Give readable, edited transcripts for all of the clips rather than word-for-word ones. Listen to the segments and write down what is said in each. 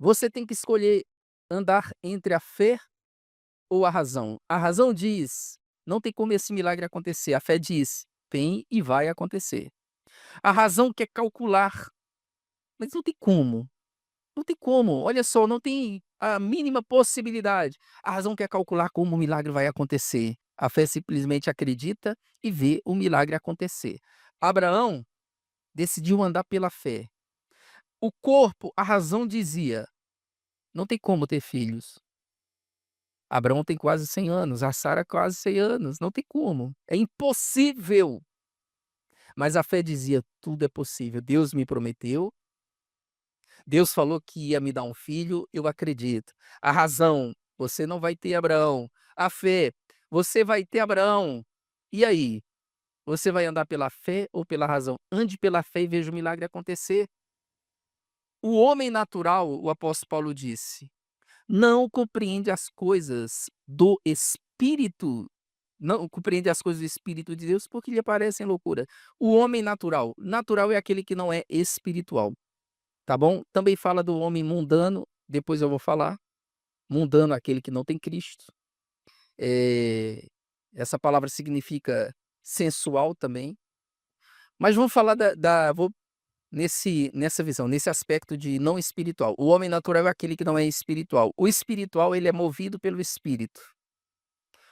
Você tem que escolher andar entre a fé ou a razão. A razão diz: "Não tem como esse milagre acontecer", a fé diz: "Tem e vai acontecer". A razão quer calcular, mas não tem como, não tem como, olha só, não tem a mínima possibilidade. A razão quer calcular como o milagre vai acontecer. A fé simplesmente acredita e vê o milagre acontecer. Abraão decidiu andar pela fé. O corpo, a razão dizia: "Não tem como ter filhos". Abraão tem quase 100 anos, a Sara quase 100 anos, não tem como, é impossível. Mas a fé dizia: "Tudo é possível, Deus me prometeu, Deus falou que ia me dar um filho, eu acredito". A razão: "Você não vai ter, Abraão". A fé: "Você vai ter, Abraão". E aí, você vai andar pela fé ou pela razão? Ande pela fé e veja o milagre acontecer. O homem natural, o apóstolo Paulo disse, não compreende as coisas do Espírito, não compreende as coisas do Espírito de Deus, porque lhe parecem loucura. O homem natural, natural é aquele que não é espiritual, tá bom? Também fala do homem mundano, depois eu vou falar, mundano, aquele que não tem Cristo. Eh, essa palavra significa sensual também, mas vamos falar nessa visão, nesse aspecto de não espiritual. O homem natural é aquele que não é espiritual. O espiritual, ele é movido pelo Espírito.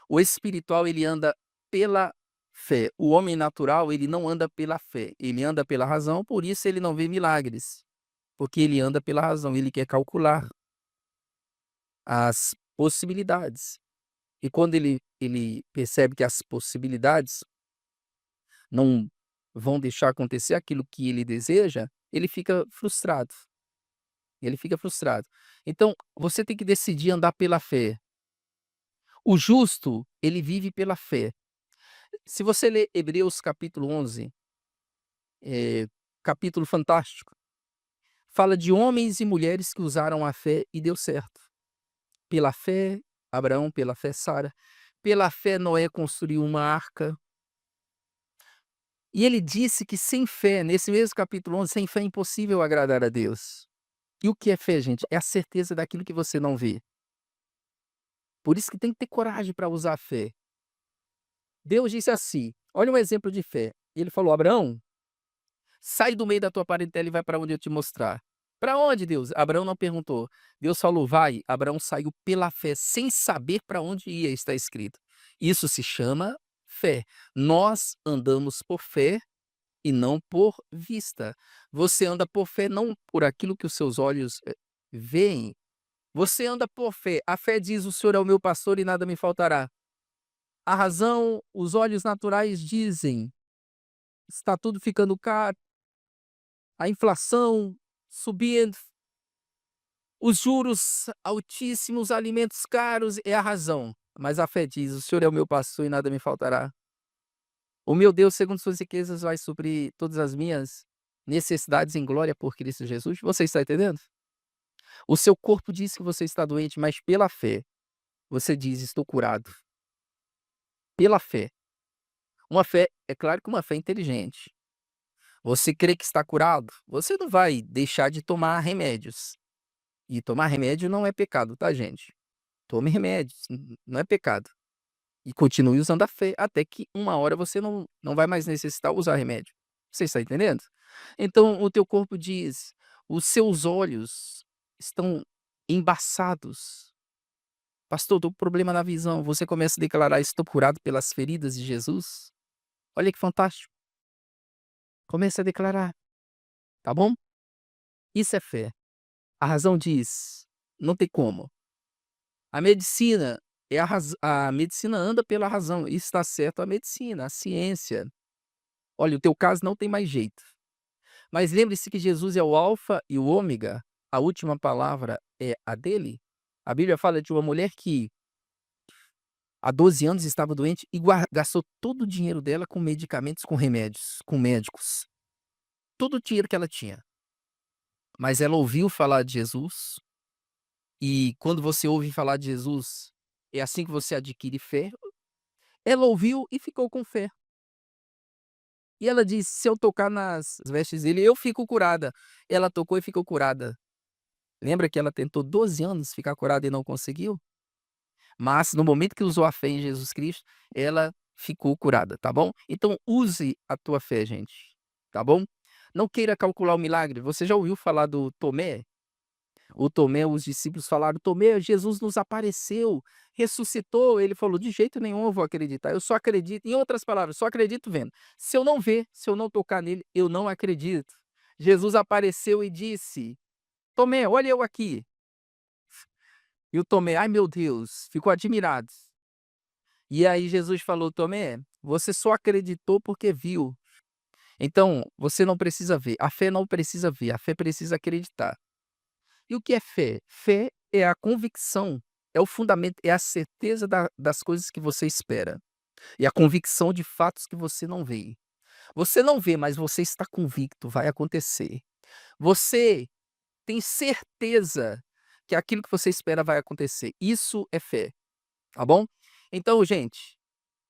O espiritual, ele anda pela fé. O homem natural, ele não anda pela fé, ele anda pela razão, por isso ele não vê milagres, porque ele anda pela razão, ele quer calcular as possibilidades. E quando ele percebe que as possibilidades não vão deixar acontecer aquilo que ele deseja, ele fica frustrado. Ele fica frustrado. Então, você tem que decidir andar pela fé. O justo, ele vive pela fé. Se você ler Hebreus capítulo 11, eh, capítulo fantástico, fala de homens e mulheres que usaram a fé e deu certo. Pela fé, Abraão, pela fé, Sara. Pela fé, Noé construiu uma arca. E ele disse que sem fé, nesse mesmo capítulo 11, sem fé é impossível agradar a Deus. E o que é fé, gente? É a certeza daquilo que você não vê. Por isso que tem que ter coragem para usar a fé. Deus disse assim, olha um exemplo de fé. Ele falou: "Abraão, sai do meio da tua parentela e vai para onde eu te mostrar". "Para onde, Deus?" Abraão não perguntou. Deus falou: "Vai". Abraão saiu pela fé, sem saber para onde ia, está escrito. Isso se chama fé. Nós andamos por fé e não por vista. Você anda por fé, não por aquilo que os seus olhos veem. Você anda por fé. A fé diz: "O Senhor é o meu pastor e nada me faltará". A razão, os olhos naturais dizem: está tudo ficando caro, a inflação subindo, os juros altíssimos, os alimentos caros, é a razão. Mas a fé diz: "O Senhor é o meu pastor e nada me faltará". O meu Deus, segundo suas riquezas, vai suprir todas as minhas necessidades em glória por Cristo Jesus. Você está entendendo? O seu corpo diz que você está doente, mas pela fé, você diz: "Estou curado". Pela fé. Uma fé, é claro que uma fé inteligente. Você crê que está curado, você não vai deixar de tomar remédios. E tomar remédio não é pecado, tá, gente? Tome remédios, não é pecado. E continue usando a fé, até que uma hora você não vai mais necessitar usar remédio. Você está entendendo? Então o teu corpo diz: "Os seus olhos estão embaçados". "Pastor, estou com problema na visão". Você começa a declarar: "Estou curado pelas feridas de Jesus". Olha que fantástico. Comece a declarar, tá bom? Isso é fé. A razão diz: "Não tem como". A medicina a medicina anda pela razão, e está certo a medicina, a ciência. Olha, o teu caso não tem mais jeito. Mas lembre-se que Jesus é o alfa e o ômega, a última palavra é a dele. A Bíblia fala de uma mulher que há 12 anos estava doente e gastou todo o dinheiro dela com medicamentos, com remédios, com médicos. Todo o dinheiro que ela tinha. Mas ela ouviu falar de Jesus, e quando você ouve falar de Jesus, é assim que você adquire fé. Ela ouviu e ficou com fé. E ela disse: "Se eu tocar nas vestes dele, eu fico curada". Ela tocou e ficou curada. Lembra que ela tentou 12 anos ficar curada e não conseguiu? Mas no momento que usou a fé em Jesus Cristo, ela ficou curada, tá bom? Então use a tua fé, gente, tá bom? Não queira calcular o milagre. Você já ouviu falar do Tomé? O Tomé, os discípulos falaram: "Tomé, Jesus nos apareceu, ressuscitou". Ele falou: "De jeito nenhum eu vou acreditar, eu só acredito", em outras palavras, só acredito vendo. Se eu não ver, se eu não tocar nele, eu não acredito. Jesus apareceu e disse: "Tomé, olha eu aqui". E o Tomé: "Ai meu Deus", ficou admirado. E aí Jesus falou: "Tomé, você só acreditou porque viu. Então, você não precisa ver, a fé não precisa ver, a fé precisa acreditar". E o que é fé? Fé é a convicção, é o fundamento, é a certeza das coisas que você espera, e a convicção de fatos que você não vê. Você não vê, mas você está convicto, vai acontecer. Você tem certeza que aquilo que você espera vai acontecer. Isso é fé, tá bom? Então, gente,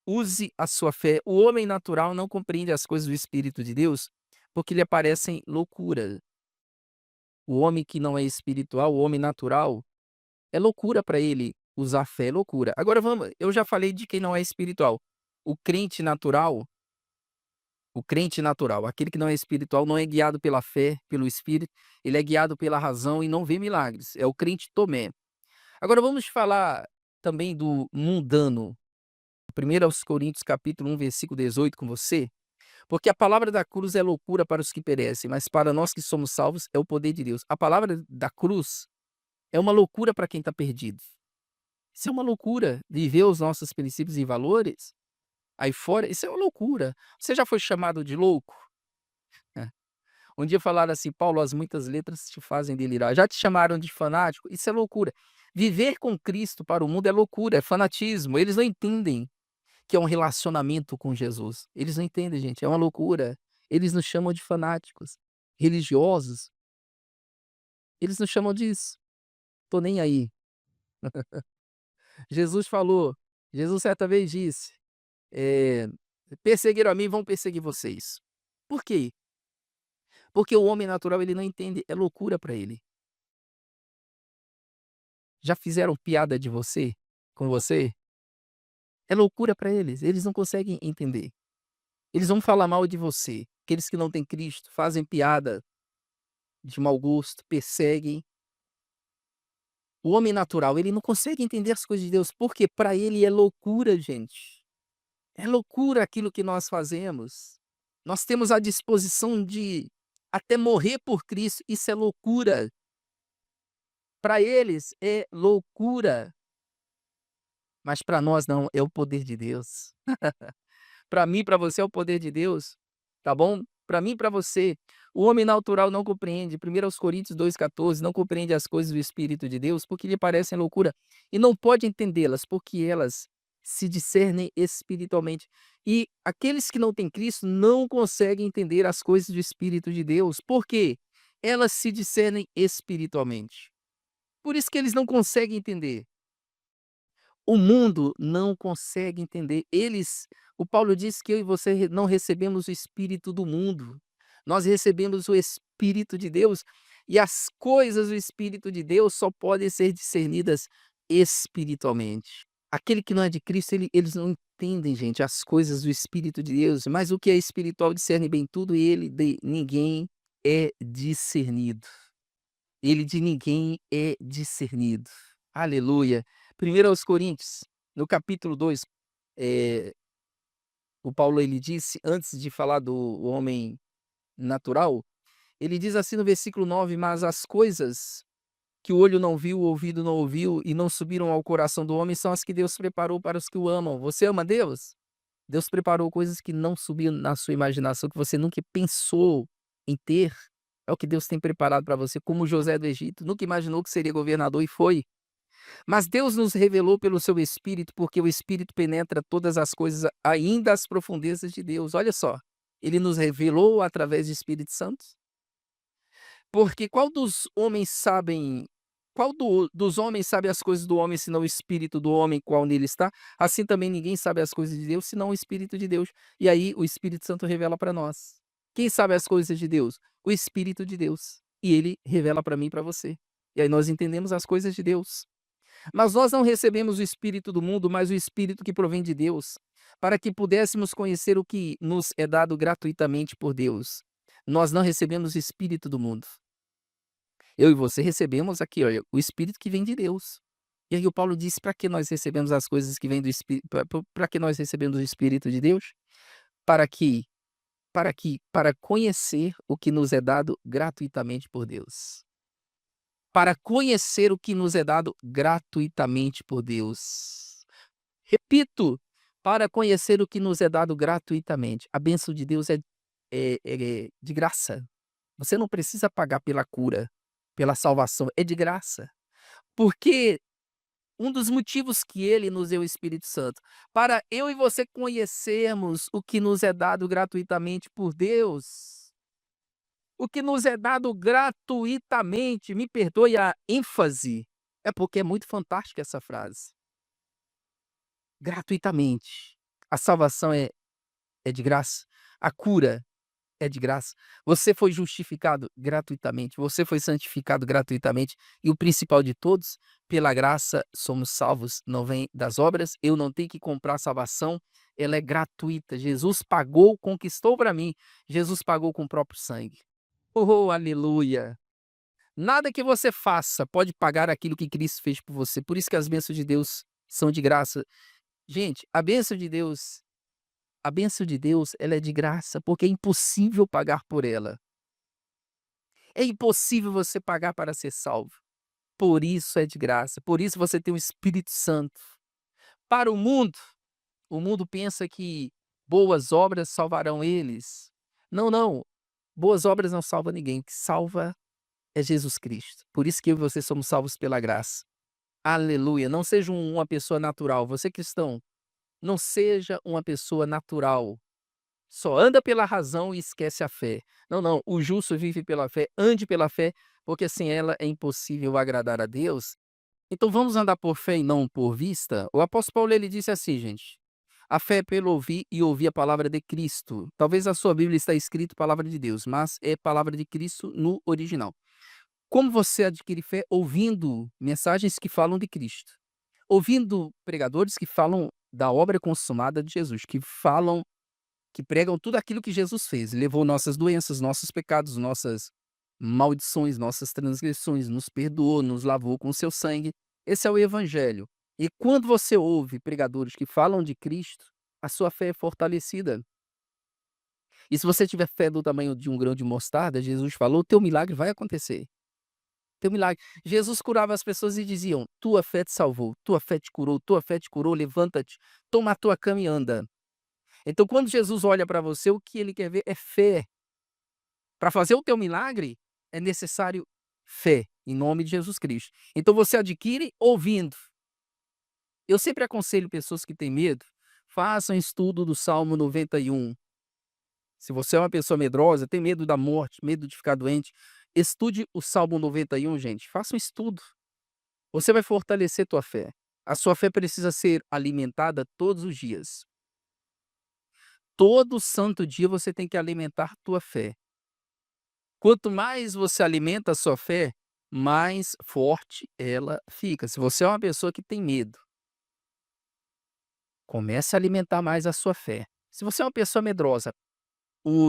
use a sua fé. O homem natural não compreende as coisas do Espírito de Deus, porque lhe parecem loucura. O homem que não é espiritual, o homem natural, é loucura para ele usar fé, é loucura. Agora vamos, eu já falei de quem não é espiritual. O crente natural, o crente natural, aquele que não é espiritual, não é guiado pela fé, pelo Espírito, ele é guiado pela razão e não vê milagres. É o crente Tomé. Agora vamos falar também do mundano. 1 aos Coríntios capítulo 1, versículo 18 com você. Porque a palavra da cruz é loucura para os que perecem, mas para nós que somos salvos é o poder de Deus. A palavra da cruz é uma loucura para quem está perdido. Isso é uma loucura, viver os nossos princípios e valores aí fora, isso é uma loucura. Você já foi chamado de louco? É. Um dia falaram assim: "Paulo, as muitas letras te fazem delirar". Já te chamaram de fanático? Isso é loucura. Viver com Cristo para o mundo é loucura, é fanatismo. Eles não entendem que é um relacionamento com Jesus. Eles não entendem, gente, é uma loucura. Eles nos chamam de fanáticos, religiosos, eles nos chamam disso. "Tô nem aí". Jesus falou, Jesus certa vez disse: Eh, "Perseguiram a mim, vão perseguir vocês". Por quê? Porque o homem natural ele não entende, é loucura para ele. Já fizeram piada de você, com você? É loucura para eles, eles não conseguem entender. Eles vão falar mal de você. Aqueles que não têm Cristo fazem piada de mau gosto, perseguem. O homem natural, ele não consegue entender as coisas de Deus, porque para ele é loucura, gente. É loucura aquilo que nós fazemos. Nós temos a disposição de até morrer por Cristo, isso é loucura. Para eles é loucura, mas para nós não, é o poder de Deus. Para mim, para você é o poder de Deus, tá bom? Para mim e para você, o homem natural não compreende, 1 Coríntios 2,14, não compreende as coisas do Espírito de Deus, porque lhe parecem loucura, e não pode entendê-las, porque elas se discernem espiritualmente. E aqueles que não têm Cristo não conseguem entender as coisas do Espírito de Deus, porque elas se discernem espiritualmente. Por isso que eles não conseguem entender. O mundo não consegue entender. O Paulo diz que eu e você não recebemos o espírito do mundo. Nós recebemos o Espírito de Deus, e as coisas do Espírito de Deus só podem ser discernidas espiritualmente. Aquele que não é de Cristo, eles não entendem, gente, as coisas do Espírito de Deus, mas o que é espiritual discerne bem tudo, e ele de ninguém é discernido. Ele de ninguém é discernido. Aleluia. 1 aos Coríntios, no capítulo 2, eh, o Paulo ele disse, antes de falar do homem natural, ele diz assim no versículo 9: "Mas as coisas que o olho não viu, o ouvido não ouviu e não subiram ao coração do homem são as que Deus preparou para os que o amam". Você ama Deus? Deus preparou coisas que não subiam na sua imaginação, que você nunca pensou em ter. É o que Deus tem preparado para você, como José do Egito, nunca imaginou que seria governador e foi. Mas Deus nos revelou pelo seu Espírito, porque o Espírito penetra todas as coisas, ainda as profundezas de Deus. Olha só, ele nos revelou através do Espírito Santo. Porque dos homens sabe as coisas do homem, senão o espírito do homem qual nele está? Assim também ninguém sabe as coisas de Deus, senão o Espírito de Deus. E aí o Espírito Santo revela para nós. Quem sabe as coisas de Deus? O Espírito de Deus. E ele revela para mim e para você. E aí nós entendemos as coisas de Deus. Mas nós não recebemos o espírito do mundo, mas o espírito que provém de Deus, para que pudéssemos conhecer o que nos é dado gratuitamente por Deus. Nós não recebemos o espírito do mundo. Eu e você recebemos aqui, olha, o espírito que vem de Deus. E aí o Paulo disse: para que nós recebemos as coisas que vêm do espírito, para que nós recebemos o espírito de Deus? Para que para conhecer o que nos é dado gratuitamente por Deus. Para conhecer o que nos é dado gratuitamente por Deus. Repito, para conhecer o que nos é dado gratuitamente. A bênção de Deus é de graça. Você não precisa pagar pela cura, pela salvação, é de graça. Porque um dos motivos que ele nos deu o Espírito Santo, para eu e você conhecermos o que nos é dado gratuitamente por Deus. O que nos é dado gratuitamente, me perdoe a ênfase, é porque é muito fantástica essa frase. Gratuitamente. A salvação é de graça, a cura é de graça. Você foi justificado gratuitamente, você foi santificado gratuitamente e o principal de todos, pela graça somos salvos, não vem das obras, eu não tenho que comprar salvação, ela é gratuita. Jesus pagou, conquistou para mim. Jesus pagou com o próprio sangue. Oh, aleluia! Nada que você faça pode pagar aquilo que Cristo fez por você. Por isso que as bênçãos de Deus são de graça. Gente, a bênção de Deus, ela é de graça, porque é impossível pagar por ela. É impossível você pagar para ser salvo. Por isso é de graça. Por isso você tem o Espírito Santo. Para o mundo pensa que boas obras salvarão eles. Não, não. Boas obras não salvam ninguém. O que salva é Jesus Cristo. Por isso que eu e você somos salvos pela graça. Aleluia. Não seja uma pessoa natural. Você cristão, não seja uma pessoa natural. Só anda pela razão e esquece a fé. Não, não. O justo vive pela fé. Ande pela fé, porque sem ela é impossível agradar a Deus. Então vamos andar por fé e não por vista? O apóstolo Paulo ele disse assim, gente: a fé é pelo ouvir e ouvir a palavra de Cristo. Talvez a sua Bíblia está escrito palavra de Deus, mas é palavra de Cristo no original. Como você adquire fé? Ouvindo mensagens que falam de Cristo. Ouvindo pregadores que falam da obra consumada de Jesus, que pregam tudo aquilo que Jesus fez. Levou nossas doenças, nossos pecados, nossas maldições, nossas transgressões, nos perdoou, nos lavou com seu sangue. Esse é o evangelho. E quando você ouve pregadores que falam de Cristo, a sua fé é fortalecida. E se você tiver fé do tamanho de um grão de mostarda, Jesus falou, teu milagre vai acontecer. Teu milagre. Jesus curava as pessoas e diziam: tua fé te salvou, tua fé te curou, levanta-te, toma a tua cama e anda. Então, quando Jesus olha para você, o que ele quer ver é fé. Para fazer o teu milagre, é necessário fé, em nome de Jesus Cristo. Então, você adquire ouvindo. Eu sempre aconselho pessoas que têm medo, façam estudo do Salmo 91. Se você é uma pessoa medrosa, tem medo da morte, medo de ficar doente, estude o Salmo 91, gente. Faça um estudo. Você vai fortalecer tua fé. A sua fé precisa ser alimentada todos os dias. Todo santo dia você tem que alimentar tua fé. Quanto mais você alimenta a sua fé, mais forte ela fica. Se você é uma pessoa que tem medo, comece a alimentar mais a sua fé. Se você é uma pessoa medrosa,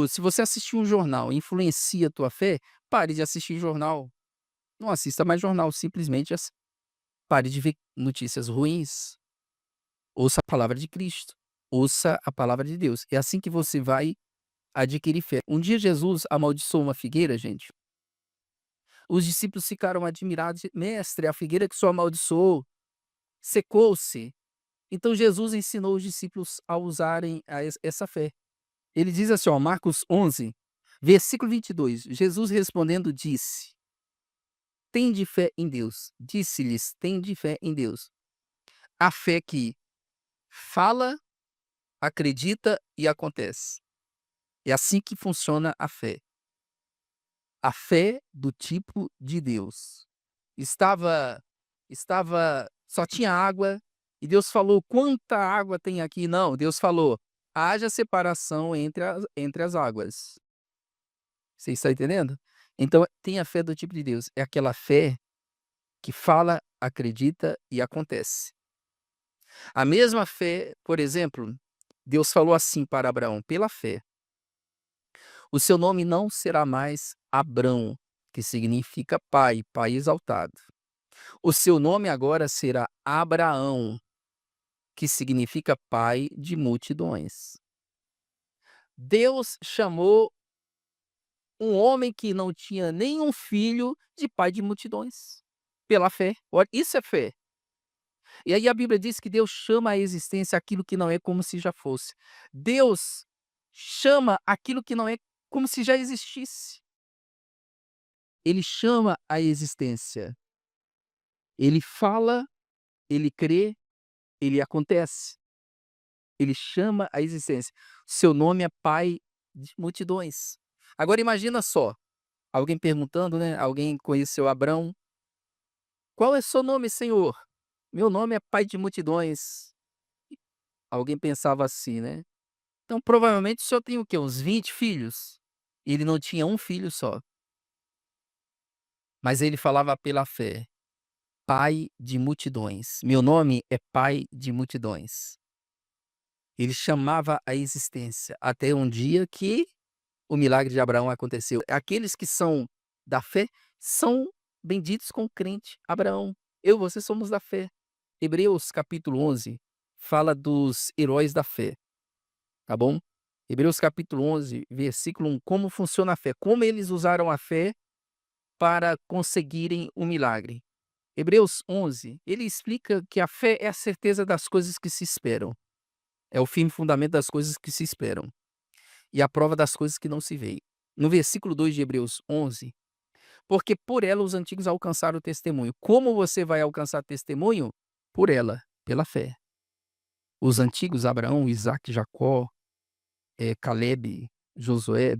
se você assistir um jornal influencia a tua fé, pare de assistir jornal. Não assista mais jornal, simplesmente pare de ver notícias ruins. Ouça a palavra de Cristo. Ouça a palavra de Deus. É assim que você vai adquirir fé. Um dia Jesus amaldiçoou uma figueira, gente. Os discípulos ficaram admirados. Mestre, a figueira que o senhor amaldiçoou secou-se. Então Jesus ensinou os discípulos a usarem essa fé. Ele diz assim, ó, Marcos 11, versículo 22. Jesus respondendo disse: tende fé em Deus. Disse-lhes: tende fé em Deus. A fé que fala, acredita e acontece. É assim que funciona a fé. A fé do tipo de Deus. Só tinha água, e Deus falou: quanta água tem aqui? Não, Deus falou: haja separação entre as águas. Você está entendendo? Então, tem a fé do tipo de Deus. É aquela fé que fala, acredita e acontece. A mesma fé, por exemplo, Deus falou assim para Abraão: pela fé, o seu nome não será mais Abrão, que significa pai, pai exaltado. O seu nome agora será Abraão, que significa pai de multidões. Deus chamou um homem que não tinha nenhum filho de pai de multidões, pela fé. Olha, isso é fé. E aí a Bíblia diz que Deus chama à existência aquilo que não é como se já fosse. Deus chama aquilo que não é como se já existisse. Ele chama à existência. Ele fala, ele crê, ele acontece. Ele chama à existência. Seu nome é pai de multidões. Agora imagina só, alguém perguntando, né? Alguém conheceu Abrão. Qual é seu nome, Senhor? Meu nome é pai de multidões. Alguém pensava assim, né? Então, provavelmente, o senhor tem o quê? Uns 20 filhos? Ele não tinha um filho só. Mas ele falava pela fé: pai de multidões. Meu nome é pai de multidões. Ele chamava a existência até um dia que o milagre de Abraão aconteceu. Aqueles que são da fé são benditos com o crente. Abraão, eu, você somos da fé. Hebreus capítulo 11 fala dos heróis da fé, tá bom? Hebreus capítulo 11, versículo 1, como funciona a fé, como eles usaram a fé para conseguirem o milagre. Hebreus 11, ele explica que a fé é a certeza das coisas que se esperam. É o firme fundamento das coisas que se esperam e a prova das coisas que não se veem. No versículo 2 de Hebreus 11, porque por ela os antigos alcançaram o testemunho. Como você vai alcançar testemunho? Por ela, pela fé. Os antigos, Abraão, Isaac, Jacó, Caleb, Josué,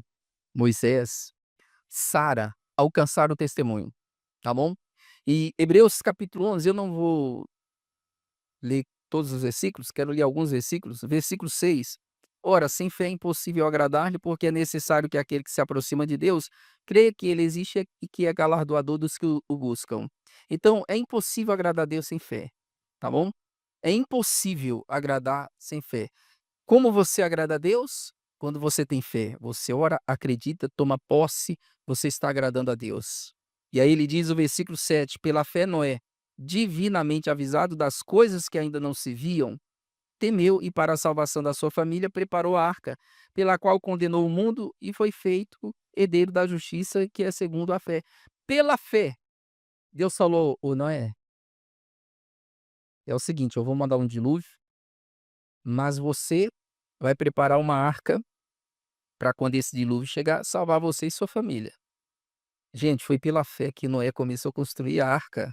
Moisés, Sara, alcançaram o testemunho, tá bom? E Hebreus capítulo 11, eu não vou ler todos os versículos, quero ler alguns versículos. Versículo 6. Ora, sem fé é impossível agradar-lhe, porque é necessário que aquele que se aproxima de Deus creia que ele existe e que é galardoador dos que o buscam. Então, é impossível agradar a Deus sem fé, tá bom? É impossível agradar sem fé. Como você agrada a Deus? Quando você tem fé. Você ora, acredita, toma posse, você está agradando a Deus. E aí ele diz o versículo 7, pela fé Noé, divinamente avisado das coisas que ainda não se viam, temeu e para a salvação da sua família preparou a arca, pela qual condenou o mundo e foi feito herdeiro da justiça, que é segundo a fé. Pela fé, Deus falou, ô Noé, é o seguinte, eu vou mandar um dilúvio, mas você vai preparar uma arca para quando esse dilúvio chegar, salvar você e sua família. Gente, foi pela fé que Noé começou a construir a arca.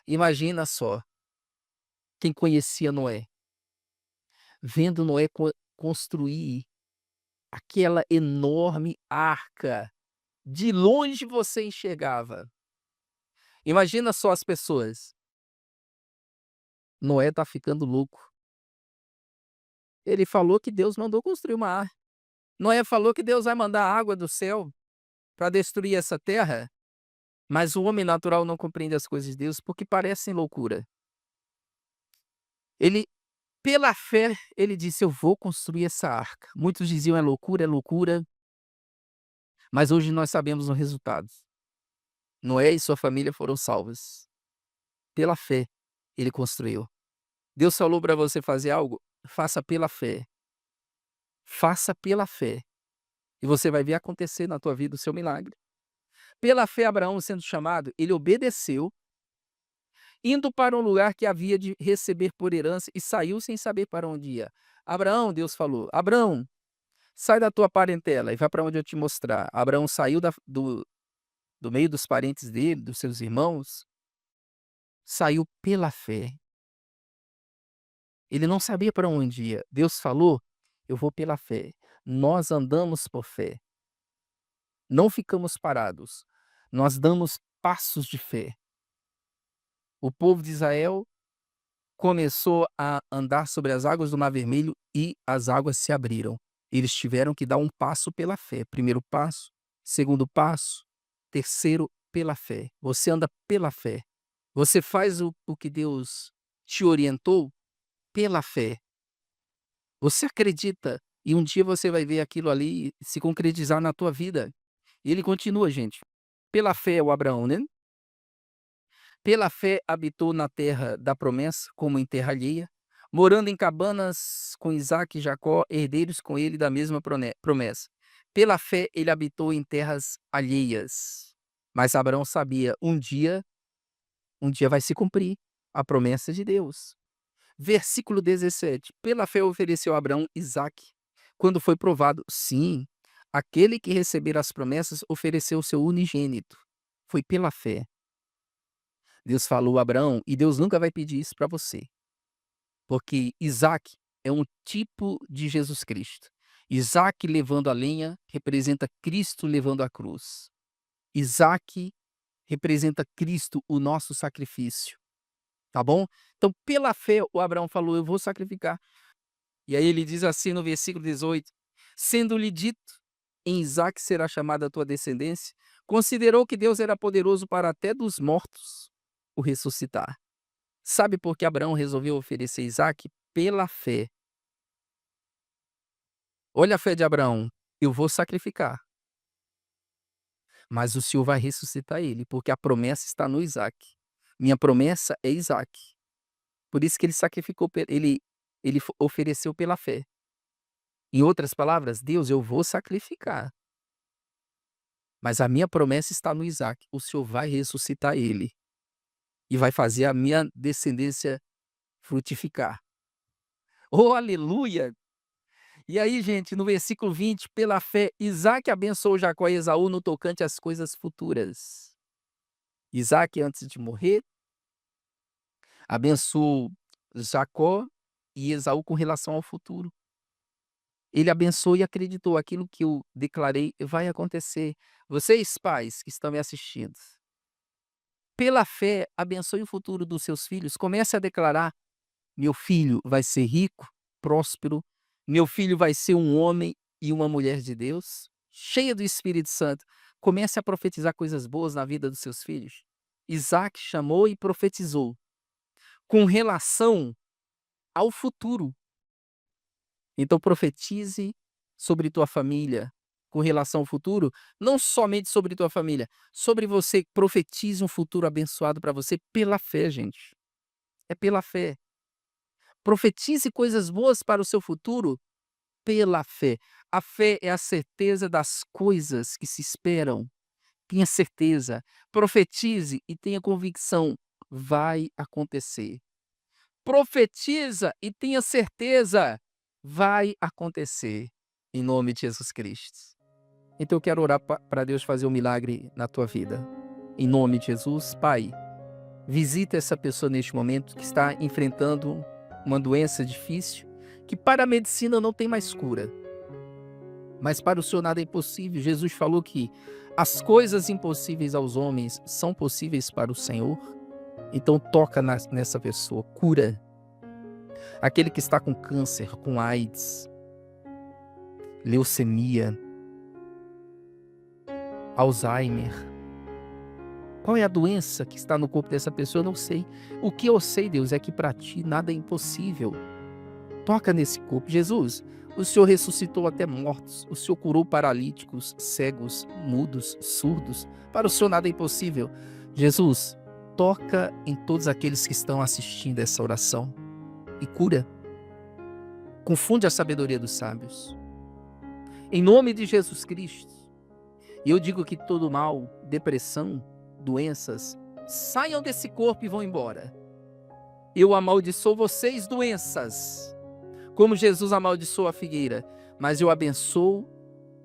Imagina só, quem conhecia Noé, vendo Noé construir aquela enorme arca. De longe você enxergava. Imagina só as pessoas. Noé tá ficando louco. Ele falou que Deus mandou construir uma arca. Noé falou que Deus vai mandar água do céu para destruir essa terra. Mas o homem natural não compreende as coisas de Deus porque parecem loucura. Ele, pela fé, ele disse: eu vou construir essa arca. Muitos diziam: é loucura. Mas hoje nós sabemos o resultado. Noé e sua família foram salvos. Pela fé, ele construiu. Deus falou para você fazer algo? Faça pela fé. Faça pela fé. E você vai ver acontecer na tua vida o seu milagre. Pela fé, Abraão, sendo chamado, ele obedeceu, indo para um lugar que havia de receber por herança e saiu sem saber para onde ia. Abraão, Deus falou: Abraão, sai da tua parentela e vai para onde eu te mostrar. Abraão saiu do meio dos parentes dele, dos seus irmãos, saiu pela fé. Ele não sabia para onde ia. Deus falou: eu vou pela fé. Nós andamos por fé. Não ficamos parados. Nós damos passos de fé. O povo de Israel começou a andar sobre as águas do Mar Vermelho e as águas se abriram. Eles tiveram que dar um passo pela fé. Primeiro passo, segundo passo, terceiro pela fé. Você anda pela fé. Você faz o que Deus te orientou pela fé. Você acredita e um dia você vai ver aquilo ali se concretizar na tua vida. E ele continua, gente. Pela fé, o Abraão, né? Pela fé habitou na terra da promessa, como em terra alheia, morando em cabanas com Isaque e Jacó, herdeiros com ele da mesma promessa. Pela fé ele habitou em terras alheias. Mas Abraão sabia, um dia vai se cumprir a promessa de Deus. Versículo 17. Pela fé ofereceu Abraão Isaque, quando foi provado. Sim, aquele que receber as promessas ofereceu o seu unigênito. Foi pela fé. Deus falou a Abraão, e Deus nunca vai pedir isso para você. Porque Isaque é um tipo de Jesus Cristo. Isaque levando a lenha representa Cristo levando a cruz. Isaque representa Cristo, o nosso sacrifício. Tá bom? Então, pela fé, o Abraão falou, eu vou sacrificar. E aí ele diz assim no versículo 18, sendo-lhe dito, em Isaque será chamada a tua descendência, considerou que Deus era poderoso para até dos mortos o ressuscitar. Sabe por que Abraão resolveu oferecer Isaque? Pela fé. Olha a fé de Abraão, eu vou sacrificar, mas o Senhor vai ressuscitar ele, porque a promessa está no Isaque. Minha promessa é Isaque. Por isso que ele sacrificou, ele ofereceu pela fé. Em outras palavras, Deus, eu vou sacrificar, mas a minha promessa está no Isaque. O Senhor vai ressuscitar ele e vai fazer a minha descendência frutificar. Oh, aleluia! E aí, gente, no versículo 20, pela fé, Isaque abençoou Jacó e Esaú no tocante às coisas futuras. Isaque, antes de morrer, abençoou Jacó e Esaú com relação ao futuro. Ele abençoou e acreditou, aquilo que eu declarei vai acontecer. Vocês, pais que estão me assistindo, pela fé, abençoe o futuro dos seus filhos. Comece a declarar, meu filho vai ser rico, próspero, meu filho vai ser um homem e uma mulher de Deus, cheia do Espírito Santo. Comece a profetizar coisas boas na vida dos seus filhos. Isaque chamou e profetizou com relação ao futuro. Então profetize sobre tua família com relação ao futuro, não somente sobre tua família, sobre você. Profetize um futuro abençoado para você pela fé, gente. É pela fé. Profetize coisas boas para o seu futuro pela fé. A fé é a certeza das coisas que se esperam. Tenha certeza. Profetize e tenha convicção. Vai acontecer. Profetiza e tenha certeza. Vai acontecer. Em nome de Jesus Cristo. Então eu quero orar para Deus fazer um milagre na tua vida. Em nome de Jesus, Pai, visita essa pessoa neste momento que está enfrentando uma doença difícil, que para a medicina não tem mais cura. Mas para o Senhor nada é impossível. Jesus falou que as coisas impossíveis aos homens são possíveis para o Senhor. Então toca nessa pessoa, cura. Aquele que está com câncer, com AIDS, leucemia, Alzheimer. Qual é a doença que está no corpo dessa pessoa? Eu não sei. O que eu sei, Deus, é que para ti nada é impossível. Toca nesse corpo. Jesus, o Senhor ressuscitou até mortos. O Senhor curou paralíticos, cegos, mudos, surdos. Para o Senhor nada é impossível. Jesus, toca em todos aqueles que estão assistindo essa oração e cura. Confunde a sabedoria dos sábios. Em nome de Jesus Cristo. E eu digo que todo mal, depressão, doenças, saiam desse corpo e vão embora. Eu amaldiçoo vocês, doenças, como Jesus amaldiçoou a figueira, mas eu abençoo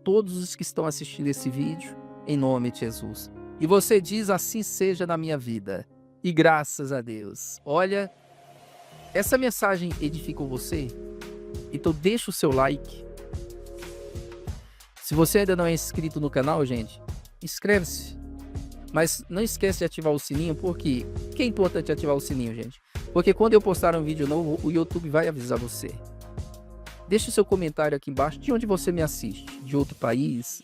todos os que estão assistindo esse vídeo, em nome de Jesus. E você diz, assim seja na minha vida. E graças a Deus. Olha, essa mensagem edificou você? Então deixa o seu like. Se você ainda não é inscrito no canal, gente, inscreve-se. Mas não esquece de ativar o sininho, porque que é importante ativar o sininho, gente? Porque quando eu postar um vídeo novo, o YouTube vai avisar você. Deixe o seu comentário aqui embaixo de onde você me assiste. De outro país,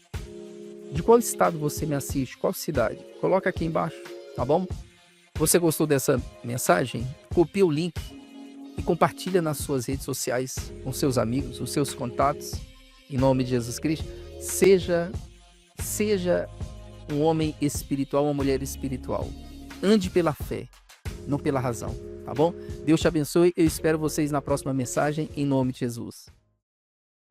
De qual estado você me assiste? Qual cidade? Coloca aqui embaixo, tá bom? Você gostou dessa mensagem? Copia o link e compartilha nas suas redes sociais com seus amigos, os seus contatos. Em nome de Jesus Cristo, seja um homem espiritual, uma mulher espiritual. Ande pela fé, não pela razão, tá bom? Deus te abençoe. Eu espero vocês na próxima mensagem, em nome de Jesus.